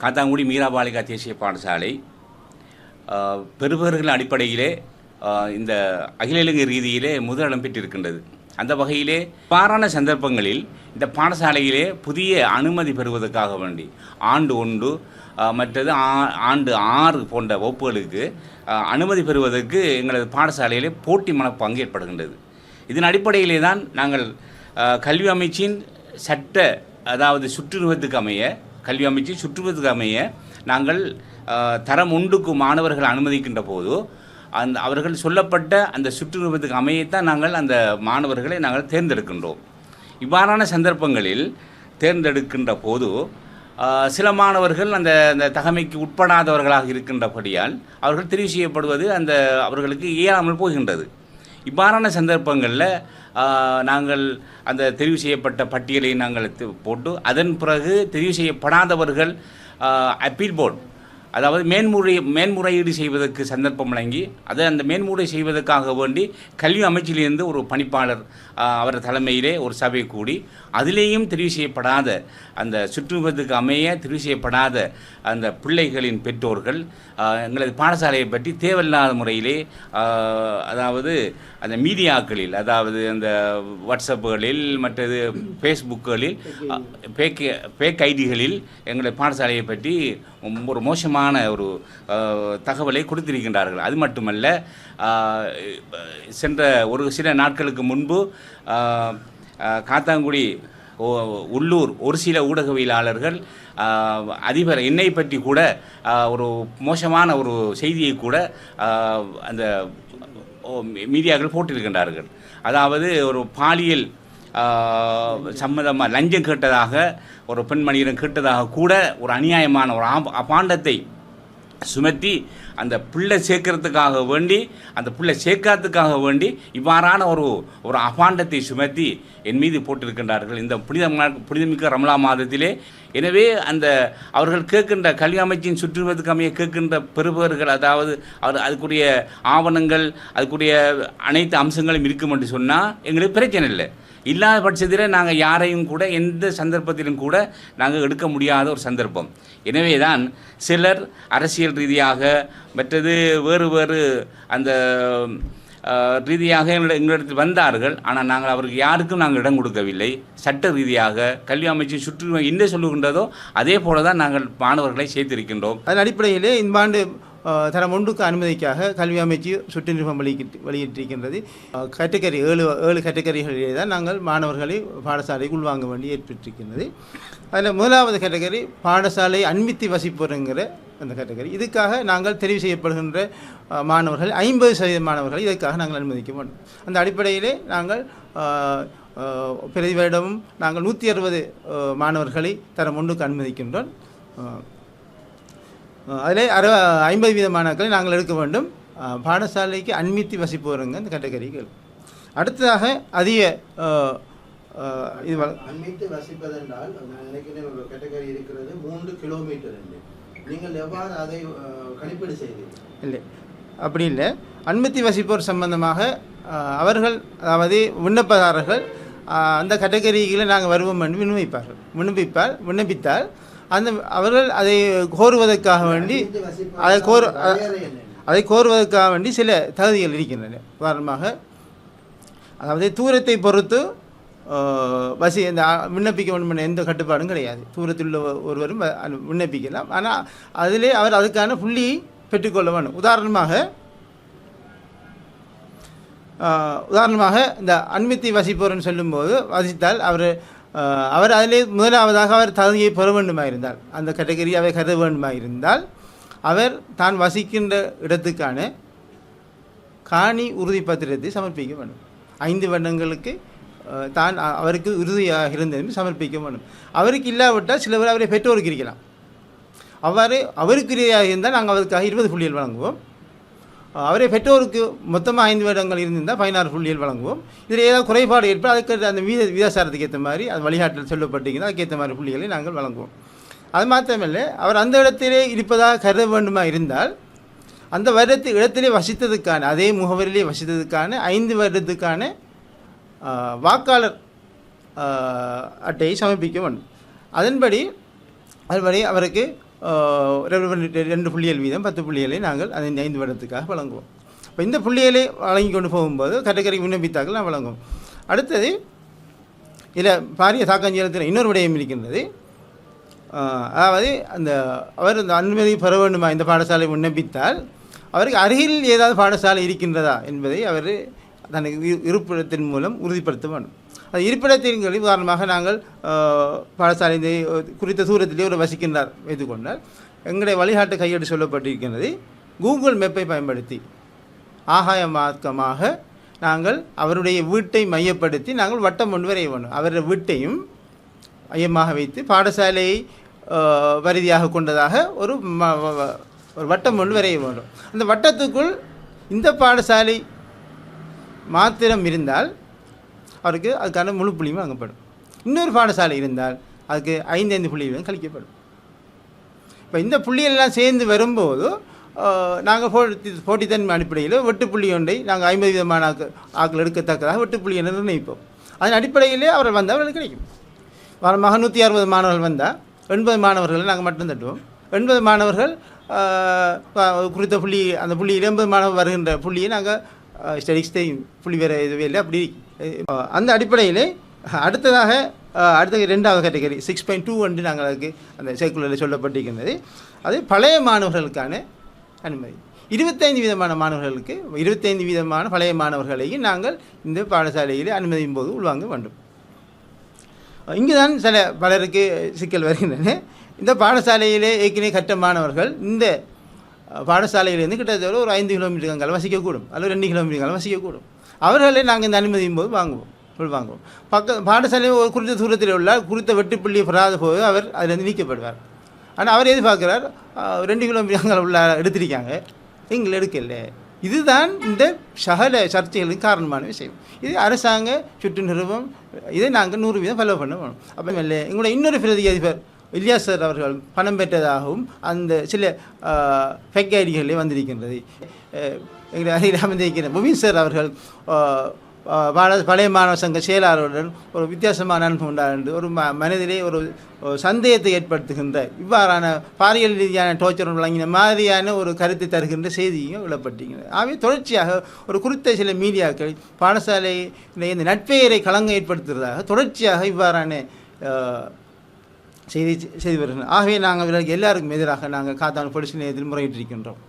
காத்தாங்குடி மீராபாலிகா தேசிய பாடசாலை பெறுபவர்கள் அடிப்படையிலே இந்த அகில இலங்கை ரீதியிலே முதலிடம் பெற்றிருக்கின்றது. அந்த வகையிலே பாரான சந்தர்ப்பங்களில் இந்த பாடசாலையிலே புதிய அனுமதி பெறுவதற்காக வேண்டி ஆண்டு 1 மற்றது ஆண்டு 6 போன்ற வகுப்புகளுக்கு அனுமதி பெறுவதற்கு எங்களது பாடசாலையிலே போட்டி மனப்பாங்கு ஏற்படுகின்றது. இதன் அடிப்படையிலே தான் நாங்கள் கல்வி அமைச்சின் சட்ட அதாவது சுற்றுருவத்துக்கு அமைய கல்வி அமைச்சின் சுற்றுருவத்துக்கு அமைய நாங்கள் தரம் 1க்கு மாணவர்கள் அனுமதிக்கின்ற போது அவர்கள் சொல்லப்பட்ட அந்த சுற்றுருவத்துக்கு அமையத்தான் நாங்கள் அந்த மாணவர்களை நாங்கள் தேர்ந்தெடுக்கின்றோம். இவ்வாறான சந்தர்ப்பங்களில் தேர்ந்தெடுக்கின்ற போது சில மாணவர்கள் அந்த தகமைக்கு உட்படாதவர்களாக இருக்கின்றபடியால் அவர்கள் தெரிவு செய்யப்படுவது அவர்களுக்கு இயலாமல் போகின்றது. இவ்வாறான சந்தர்ப்பங்களில் நாங்கள் அந்த தெரிவு செய்யப்பட்ட பட்டியலை நாங்கள் போட்டு அதன் பிறகு தெரிவு செய்யப்படாதவர்கள் அப்பீல் போர்டு அதாவது மேன்முறையீடு செய்வதற்கு சந்தர்ப்பம் வழங்கி அந்த மேன்முறை செய்வதற்காக வேண்டி கல்வி அமைச்சிலிருந்து ஒரு பணிப்பாளர் அவர் தலைமையிலே ஒரு சபை கூடி அதிலேயும் தெரிவு செய்யப்படாத அந்த சுற்றுவத்துக்கு அமைய தெரிவு செய்யப்படாத அந்த பிள்ளைகளின் பெற்றோர்கள் எங்களது பாடசாலையை பற்றி தேவையில்லாத முறையிலே அதாவது அந்த மீடியாக்களில் அதாவது அந்த வாட்ஸ்அப்புகளில் மற்றது ஃபேஸ்புக்குகளில் ஃபேக் ஐடிகளில் எங்களது பாடசாலையை பற்றி ஒரு மோசமான ஒரு தகவலை கொடுத்திருக்கின்றார்கள். அது மட்டுமல்ல, சென்ற ஒரு சில நாட்களுக்கு முன்பு காத்தாங்குடி உள்ளூர் ஒரு சில ஊடகவியலாளர்கள் அதிபர் என்னை பற்றி கூட ஒரு மோசமான ஒரு செய்தியை கூட அந்த மீடியாக்கள் போட்டிருக்கின்றார்கள். அதாவது ஒரு பாலியல் சம்மந்தமாக லஞ்சம் கேட்டதாக ஒரு பெண்மணியிடம் கேட்டதாக கூட ஒரு அநியாயமான ஒரு அபாண்டத்தை சுமத்தி அந்த பிள்ளை சேர்க்கறதுக்காக வேண்டி அந்த பிள்ளை சேர்க்காததுக்காக வேண்டி இவ்வாறான ஒரு அபாண்டத்தை சுமத்தி என் மீது போட்டிருக்கின்றார்கள் இந்த புனிதமிக்க ரமலா மாதத்திலே. எனவே அவர்கள் கேட்கின்ற கல்வி அமைச்சின் சுற்றுவதற்கு அமைய கேட்கின்ற பெறுபவர்கள் அதாவது அதுக்குரிய ஆவணங்கள் அதுக்குரிய அனைத்து அம்சங்களும் இருக்கும் என்று சொன்னால் எங்களுக்கு பிரச்சனை இல்லை. இல்லாத பட்சத்தில் நாங்கள் யாரையும் கூட எந்த சந்தர்ப்பத்திலும் கூட நாங்கள் எடுக்க முடியாத ஒரு சந்தர்ப்பம். எனவே தான் சிலர் அரசியல் ரீதியாக மற்றது வேறு அந்த ரீதியாக எங்களிடத்தில் வந்தார்கள். ஆனால் நாங்கள் அவருக்கு யாருக்கும் நாங்கள் இடம் கொடுக்கவில்லை. சட்ட ரீதியாக கல்வி அமைச்சு சுற்று என்ன சொல்லுகின்றதோ அதே போல தான் நாங்கள் மாணவர்களை சேர்த்திருக்கின்றோம். அதன் அடிப்படையிலே இந்த ஆண்டு தரம் 1க்கு அனுமதிக்காக கல்வி அமைச்சு சுற்று நிருபம் வெளியிட்டிருக்கின்றது. கேட்டகரி 7 கேட்டகரிகளிலே தான் நாங்கள் மாணவர்களை பாடசாலைக்கு உள்வாங்க வேண்டி ஏற்பட்டிருக்கின்றது. அதில் முதலாவது கேட்டகரி பாடசாலை அண்மித்தி வசிப்போருங்கிற அந்த கேட்டகரி. இதுக்காக நாங்கள் தெரிவு செய்யப்படுகின்ற மாணவர்கள் 50% மாணவர்கள் இதற்காக நாங்கள் அனுமதிக்க வேண்டும். அந்த அடிப்படையிலே நாங்கள் பிரதி வருடமும் நாங்கள் 160 மாணவர்களை தரம் 1க்கு அனுமதிக்கின்றோம். அதிலே 50% மாணவர்களை நாங்கள் எடுக்க வேண்டும். பாடசாலைக்கு அண்மித்தி வசிப்போருங்க அந்த கேட்டகரிகள். அடுத்ததாக அதிக இது அண்மித்து வசிப்பதென்றால் நினைக்கிறேன் ஒரு கேட்டகரி இருக்கிறது 3 கிலோமீட்டர் என்று. நீங்கள் எவ்வாறு அதை கணிப்பீடு செய்தீர்கள்? இல்லை, அப்படி இல்லை. அண்மித்தி வசிப்போர் சம்பந்தமாக அவர்கள் அதாவது விண்ணப்பதாரர்கள் அந்த கேட்டகரிகளை நாங்கள் வருவோம் என்று விண்ணப்பித்தால் அவர்கள் அதை கோருவதற்காக வேண்டி அதை கோருவதற்காக வேண்டி சில தகுதிகள் இருக்கின்றன. உதாரணமாக அதாவது தூரத்தை பொறுத்து இந்த விண்ணப்பிக்க வேண்டும் என்ற எந்த கட்டுப்பாடும் கிடையாது. தூரத்தில் உள்ள ஒருவரும் விண்ணப்பிக்கலாம். ஆனால் அதிலே அவர் அதுக்கான புள்ளியை பெற்றுக்கொள்ள வேண்டும். உதாரணமாக இந்த அண்மித்தி வசிப்போர்னு சொல்லும்போது வசித்தால் அவர் அதிலே முதலாவதாக அவர் தகுதியை பெற வேண்டுமாயிருந்தால் அந்த கேட்டகரியாவை கருத வேண்டுமாயிருந்தால் அவர் தான் வசிக்கின்ற இடத்துக்கான காணி உறுதி பத்திரத்தை சமர்ப்பிக்க வேண்டும். 5 வருடங்களுக்கு தான் அவருக்கு உறுதியாக இருந்தது சமர்ப்பிக்க வேண்டும். அவருக்கு இல்லாவிட்டால் சிலவர் அவரை பெற்றோருக்கு இருக்கலாம். அவ்வாறு அவருக்கு உறுதியாக இருந்தால் நாங்கள் அதற்காக 20 புள்ளிகள் வழங்குவோம். அவரை பெற்றோருக்கு மொத்தமாக 5 வருடங்கள் இருந்திருந்தால் 16 புள்ளிகள் வழங்குவோம். இதில் ஏதாவது குறைபாடு ஏற்பட அதுக்கு அந்த விதாசாரத்துக்கு ஏற்ற மாதிரி அது வழிகாட்டில் சொல்லப்பட்டிருந்தால் அதுக்கேற்ற மாதிரி புள்ளிகளை நாங்கள் வழங்குவோம். அது மாத்திரமில்லை, அவர் அந்த இடத்திலே இருப்பதாக கருத வேண்டுமா இருந்தால் அந்த இடத்திலே வசித்ததுக்கான அதே முகவரியிலே வசித்ததுக்கான 5 வருடத்துக்கான வாக்காளர் அட்டையை சமர்ப்பிக்க வேண்டும். அதன்படி அவருக்கு 2 புள்ளிகள் வீதம் 10 புள்ளிகளை நாங்கள் அந்த 5 வருடத்துக்காக வழங்குவோம். இப்போ இந்த புள்ளிகளை வழங்கி கொண்டு போகும்போது கேட்டகரி விண்ணப்பித்தாக்கள் நான் வழங்குவோம். அடுத்தது இதில் பாரிய தாக்கம் செலுத்தின இன்னொரு விடயம் இருக்கின்றது. அதாவது அவர் அந்த அனுமதி பெற வேண்டுமா இந்த பாடசாலை விண்ணப்பித்தால் அவருக்கு அருகில் ஏதாவது பாடசாலை இருக்கின்றதா என்பதை அவர் தனக்கு இருப்பிடத்தின் மூலம் உறுதிப்படுத்த வேண்டும். அது இருப்பிடத்தின் உதாரணமாக நாங்கள் பாடசாலை குறித்த தூரத்திலே ஒரு வசிக்கின்றார் வைத்துக்கொண்டால் எங்களுடைய வழிகாட்டு கையெடு சொல்லப்பட்டிருக்கின்றது. கூகுள் மேப்பை பயன்படுத்தி ஆகாய மார்க்கமாக நாங்கள் அவருடைய வீட்டை மையப்படுத்தி நாங்கள் வட்டம் ஒன்று வரைய வேண்டும். அவருடைய வீட்டையும் மையமாக வைத்து பாடசாலையை பரிதியாக கொண்டதாக ஒரு வட்டம் ஒன்று வரைய வேண்டும். அந்த வட்டத்துக்குள் இந்த பாடசாலை மாத்திரம் இருந்தால் அவருக்கு அதுக்கான முழு புள்ளியும் வழங்கப்படும். இன்னொரு பாடசாலை இருந்தால் அதுக்கு 5 புள்ளிகளும் கழிக்கப்படும். இப்போ இந்த புள்ளிகளெல்லாம் சேர்ந்து வரும்போது நாங்கள் போட்டித்தன்மை அடிப்படையில் வெட்டுப்புள்ளி ஒன்றை நாங்கள் 50 விதமான ஆக்கள் எடுக்கத்தக்கதாக வெட்டுப்புள்ளியை நிர்ணயிப்போம். அதன் அடிப்படையிலே அவர் வந்தால் அவர்களுக்கு கிடைக்கும். வாரமாக 160 மாணவர்கள் வந்தால் 80 மாணவர்களை நாங்கள் மட்டும் தட்டுவோம். 80 மாணவர்கள் குறித்த புள்ளி அந்த புள்ளி 80 மாணவர் வருகின்ற புள்ளியை நாங்கள் ஸ்டடிக்ஸ் புள்ளி வேறு இதுவே இல்லை அப்படி அந்த அடிப்படையிலே அடுத்ததாக 2வது கேட்டகரி 6.2 என்று நாங்கள் அதுக்கு அந்த சர்க்குலரில் சொல்லப்பட்டிருக்கின்றது. அது பழைய மாணவர்களுக்கான அனுமதி. 25 விதமான மாணவர்களுக்கு 25 விதமான பழைய மாணவர்களையும் நாங்கள் இந்த பாடசாலையில் அனுமதியும் போது உள்வாங்க வேண்டும். இங்கு தான் பலருக்கு சிக்கல் வருகின்றன. இந்த பாடசாலையிலே ஏற்கனவே கற்ற மாணவர்கள் இந்த பாடசாலையிலேருந்து கிட்டத்தட்ட ஒரு 5 கிலோமீட்டர்கள் வசிக்கக்கூடும் அல்லது 2 கிலோமீட்டர்கள் வசிக்கக்கூடும். அவர்களை நாங்கள் இந்த அனுமதியும் போது உள்வாங்குவோம். பாடசாலை ஒரு குறித்த தூரத்தில் உள்ள குறித்த வெட்டுப்புள்ளி பெறாத போது அவர் அதிலிருந்து நீக்கப்படுவார். ஆனால் அவர் எதிர்பார்க்கிறார் 2 கிலோமீட்டர்கள் உள்ள எடுத்திருக்காங்க, எங்களை எடுக்கல. இதுதான் இந்த சகல சர்ச்சைகளுக்கு காரணமான விஷயம். இது அரசாங்க சுற்று நிறுவனம் இதை நாங்கள் 100% ஃபாலோ பண்ண வேணும். அப்போ இல்லை எங்களுடைய இன்னொரு பிரதி அதிபர் இலியாஸ் சார் அவர்கள் பணம் பெற்றதாகவும் அந்த சில ஃபேக் ஐடிகளே வந்திருக்கின்றது. எங்களை அருகில் அமைந்திருக்கிற முபீன் சார் அவர்கள் பழைய மாணவர் சங்க செயலாளருடன் ஒரு வித்தியாசமான அனுபவம் உண்டார் என்று ஒரு மனதிலே ஒரு சந்தேகத்தை ஏற்படுத்துகின்ற இவ்வாறான பாலியல் ரீதியான டோர்ச்சர் வழங்கின மாதிரியான ஒரு கருத்தை தருகின்ற செய்தியும் விளப்பட்டிருக்கிறது. ஆகவே தொடர்ச்சியாக ஒரு குறித்த சில மீடியாக்கள் பாடசாலை இந்த நட்பெயரை களங்க ஏற்படுத்துவதாக தொடர்ச்சியாக இவ்வாறான செய்து வருகின்றனர். ஆகவே நாங்கள் எல்லாருக்கும் எதிராக நாங்கள் காத்தான போலீஸ் நிலையத்தில் முறையிட்டிருக்கின்றோம்.